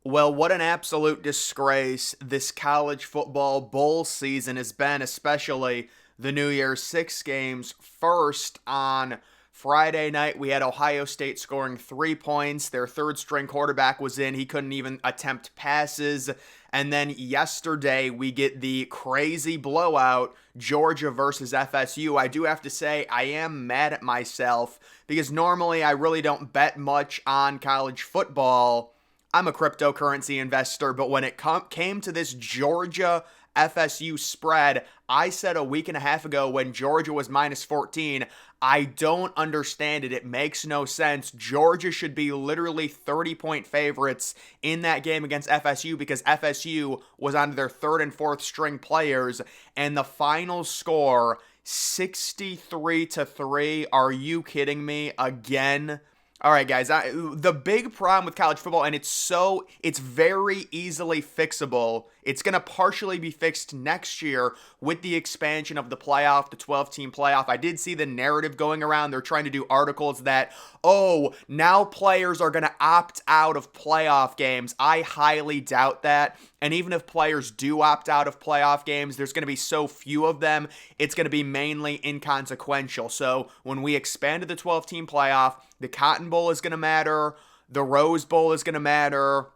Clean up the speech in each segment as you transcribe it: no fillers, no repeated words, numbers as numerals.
Well, what an absolute disgrace this college football bowl season has been, especially the New Year's Six games. First, on Friday night, we had Ohio State scoring 3 points. Their third string quarterback was in. He couldn't even attempt passes. And then yesterday, we get the crazy blowout, Georgia versus FSU. I do have to say, I am mad at myself because normally I really don't bet much on college football. I'm a cryptocurrency investor, but when it came to this Georgia FSU spread, I said a week and a half ago when Georgia was minus 14, I don't understand it. It makes no sense. Georgia should be literally 30-point favorites in that game against FSU because FSU was on their third and fourth string players, and the final score 63-3. Are you kidding me again? All right, guys. The big problem with college football, and it's very easily fixable. It's going to partially be fixed next year with the expansion of the playoff, the 12-team playoff. I did see the narrative going around. They're trying to do articles that, oh, now players are going to opt out of playoff games. I highly doubt that. And even if players do opt out of playoff games, there's going to be so few of them, it's going to be mainly inconsequential. So when we expanded the 12-team playoff, the Cotton Bowl is going to matter. The Rose Bowl is going to matter.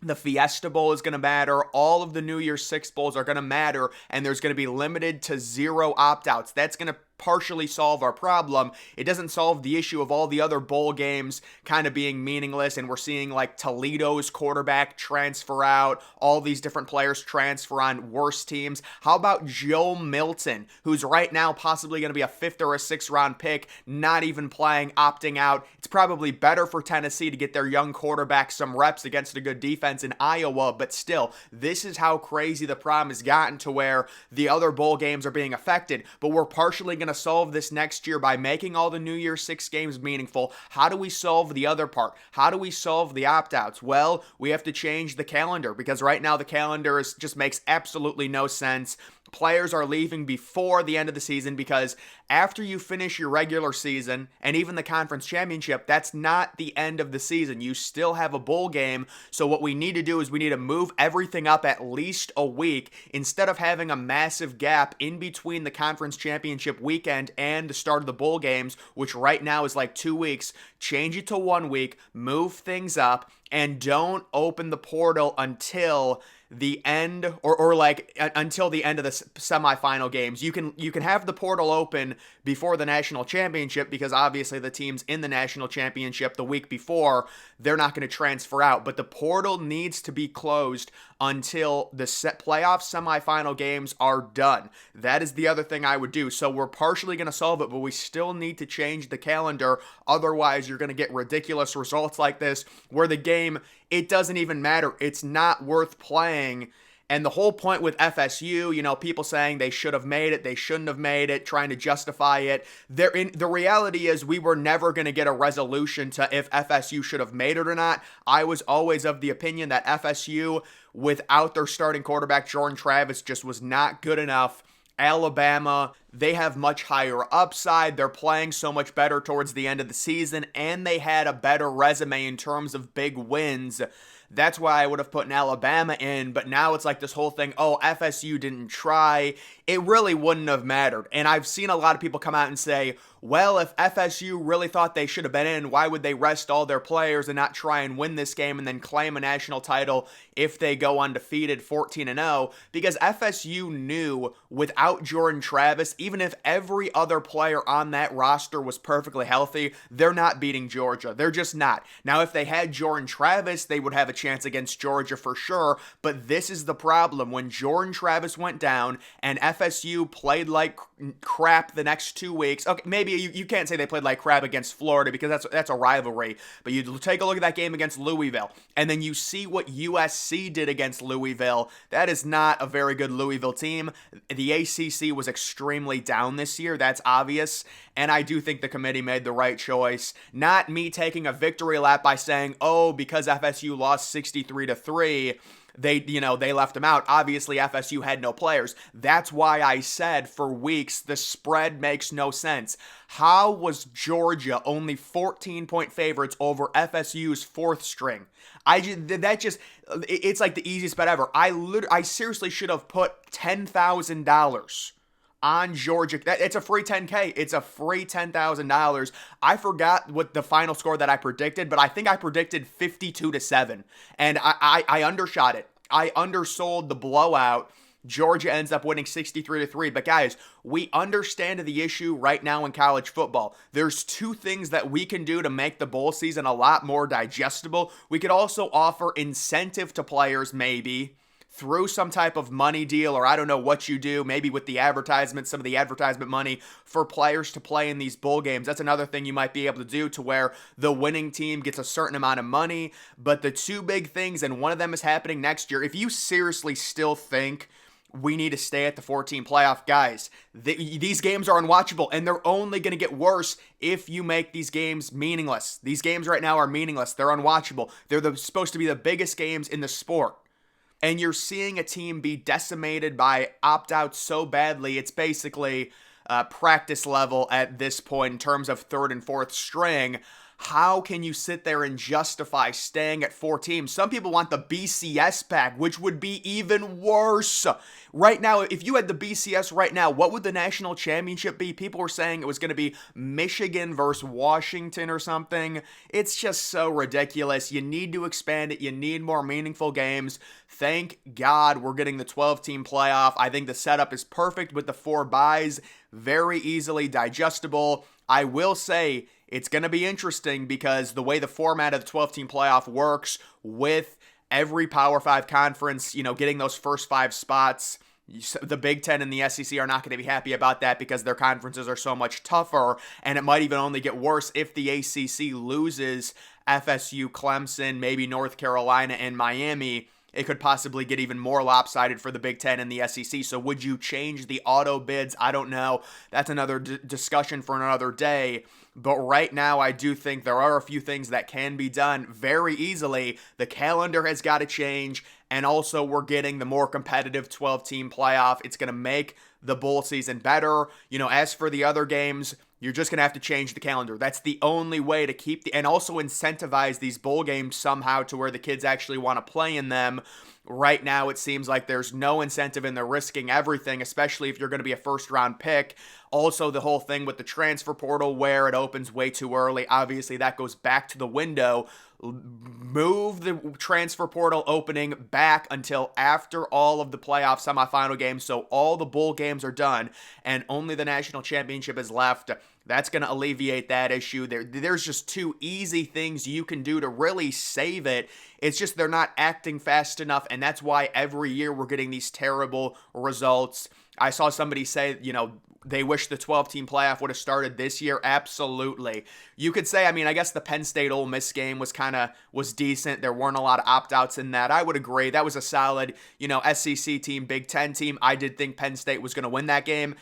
The Fiesta Bowl is going to matter. All of the New Year's Six Bowls are going to matter, and there's going to be limited to 0 opt-outs. That's going to partially solve our problem. It doesn't solve the issue of all the other bowl games kind of being meaningless, and we're seeing like Toledo's quarterback transfer out, all these different players transfer on worse teams. How about Joe Milton, who's right now possibly going to be a 5th or a 6th round pick, not even playing, opting out? It's probably better for Tennessee to get their young quarterback some reps against a good defense in Iowa, but still, this is how crazy the problem has gotten to where the other bowl games are being affected, but we're partially going to solve this next year by making all the New Year's Six games meaningful. How do we solve the other part? How do we solve the opt-outs? Well, we have to change the calendar because right now the calendar just makes absolutely no sense. Players are leaving before the end of the season because after you finish your regular season and even the conference championship, that's not the end of the season. You still have a bowl game. So what we need to do is we need to move everything up at least a week instead of having a massive gap in between the conference championship weekend and the start of the bowl games, which right now is like 2 weeks. Change it to 1 week, move things up, and don't open the portal until the end or like until the end of the semifinal games. You can have the portal open before the national championship because obviously the teams in the national championship the week before, they're not going to transfer out, but the portal needs to be closed until the playoff semifinal games are done. That is the other thing I would do. So we're partially going to solve it, but we still need to change the calendar. Otherwise, you're going to get ridiculous results like this where the game, it doesn't even matter. It's not worth playing. And the whole point with FSU, people saying they should have made it, they shouldn't have made it, trying to justify it. The reality is we were never going to get a resolution to if FSU should have made it or not. I was always of the opinion that FSU, without their starting quarterback, Jordan Travis, just was not good enough. Alabama, they have much higher upside. They're playing so much better towards the end of the season, and they had a better resume in terms of big wins. That's why I would have put an Alabama in, but now it's like this whole thing, oh, FSU didn't try. It really wouldn't have mattered. And I've seen a lot of people come out and say, well, if FSU really thought they should have been in, why would they rest all their players and not try and win this game and then claim a national title if they go undefeated 14-0? Because FSU knew without Jordan Travis, even if every other player on that roster was perfectly healthy, they're not beating Georgia. They're just not. Now, if they had Jordan Travis, they would have a chance against Georgia for sure, but this is the problem. When Jordan Travis went down and FSU played like crap the next 2 weeks, okay, maybe you can't say they played like crap against Florida because that's a rivalry, but you take a look at that game against Louisville, and then you see what USC did against Louisville. That is not a very good Louisville team. The ACC was extremely down this year, that's obvious, and I do think the committee made the right choice. Not me taking a victory lap by saying, oh, because FSU lost lost 63-3, they left them out. Obviously, FSU had no players. That's why I said for weeks the spread makes no sense. How was Georgia only 14-point favorites over FSU's fourth string? It's like the easiest bet ever. I seriously should have put $10,000 on Georgia. It's a free 10K. It's a free $10,000. I forgot what the final score that I predicted, but I think I predicted 52-7, and I undershot it. I undersold the blowout. Georgia ends up winning 63-3. But guys, we understand the issue right now in college football. There's two things that we can do to make the bowl season a lot more digestible. We could also offer incentive to players, maybe through some type of money deal, or I don't know what you do, maybe with the advertisement, some of the advertisement money for players to play in these bowl games. That's another thing you might be able to do, to where the winning team gets a certain amount of money. But the two big things, and one of them is happening next year, if you seriously still think we need to stay at the 14 playoff, guys, these games are unwatchable, and they're only going to get worse if you make these games meaningless. These games right now are meaningless. They're unwatchable. They're supposed to be the biggest games in the sport. And you're seeing a team be decimated by opt-outs so badly, it's basically practice level at this point in terms of third and fourth string. How can you sit there and justify staying at 4 teams? Some people want the BCS pack, which would be even worse. Right now, if you had the BCS right now, what would the national championship be? People were saying it was going to be Michigan versus Washington or something. It's just so ridiculous. You need to expand it. You need more meaningful games. Thank God we're getting the 12-team playoff. I think the setup is perfect with the 4 byes. Very easily digestible. I will say, it's going to be interesting because the way the format of the 12-team playoff works, with every Power 5 conference, getting those first 5 spots, the Big Ten and the SEC are not going to be happy about that because their conferences are so much tougher, and it might even only get worse if the ACC loses FSU, Clemson, maybe North Carolina, and Miami. It could possibly get even more lopsided for the Big Ten and the SEC. So would you change the auto bids? I don't know. That's another discussion for another day. But right now, I do think there are a few things that can be done very easily. The calendar has got to change. And also, we're getting the more competitive 12-team playoff. It's going to make the bowl season better. As for the other games, you're just going to have to change the calendar. That's the only way to keep and also incentivize these bowl games somehow to where the kids actually want to play in them. Right now, it seems like there's no incentive and they're risking everything, especially if you're going to be a first-round pick. Also, the whole thing with the transfer portal where it opens way too early. Obviously, that goes back to the window. Move the transfer portal opening back until after all of the playoff semifinal games, so all the bowl games are done and only the national championship is left. That's going to alleviate that issue. There's just 2 easy things you can do to really save it. It's just they're not acting fast enough, and that's why every year we're getting these terrible results. I saw somebody say, they wish the 12-team playoff would have started this year. Absolutely. You could say, I guess the Penn State Ole Miss game was decent. There weren't a lot of opt-outs in that. I would agree. That was a solid, SEC team, Big Ten team. I did think Penn State was going to win that game.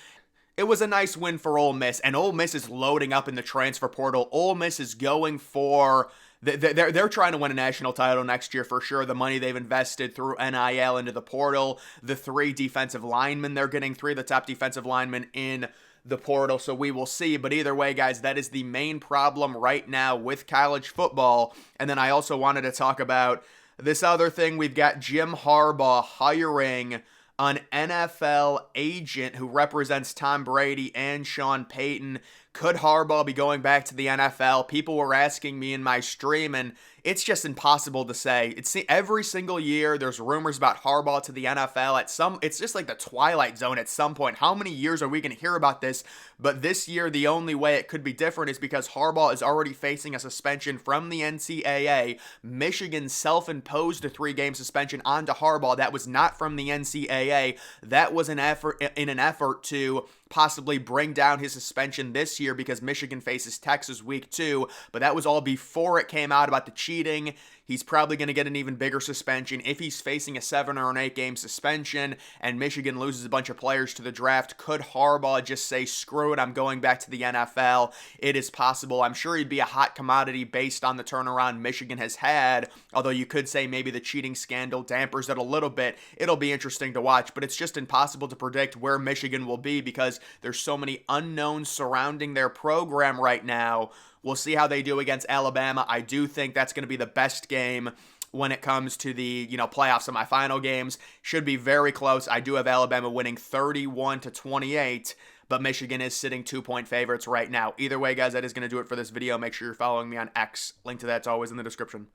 It was a nice win for Ole Miss, and Ole Miss is loading up in the transfer portal. Ole Miss is going for... They're trying to win a national title next year for sure. The money they've invested through NIL into the portal, the 3 defensive linemen they're getting, 3 of the top defensive linemen in the portal, so we will see. But either way, guys, that is the main problem right now with college football. And then I also wanted to talk about this other thing. We've got Jim Harbaugh hiring an NFL agent who represents Tom Brady and Sean Payton. Could Harbaugh be going back to the NFL? People were asking me in my stream, and it's just impossible to say. It's every single year there's rumors about Harbaugh to the NFL. It's just like the Twilight Zone at some point. How many years are we going to hear about this? But this year, the only way it could be different is because Harbaugh is already facing a suspension from the NCAA. Michigan self-imposed a 3-game suspension onto Harbaugh. That was not from the NCAA. That was in an effort to possibly bring down his suspension this year because Michigan faces Texas week 2, but that was all before it came out about the cheating. He's probably going to get an even bigger suspension. If he's facing a 7 or an 8 game suspension and Michigan loses a bunch of players to the draft, could Harbaugh just say, screw it, I'm going back to the NFL? It is possible. I'm sure he'd be a hot commodity based on the turnaround Michigan has had, although you could say maybe the cheating scandal dampers it a little bit. It'll be interesting to watch, but it's just impossible to predict where Michigan will be because there's so many unknowns surrounding their program right now. We'll see how they do against Alabama. I do think that's going to be the best game when it comes to the, playoff semifinal games. Should be very close. I do have Alabama winning 31-28, but Michigan is sitting 2-point favorites right now. Either way, guys, that is going to do it for this video. Make sure you're following me on X. Link to that's always in the description.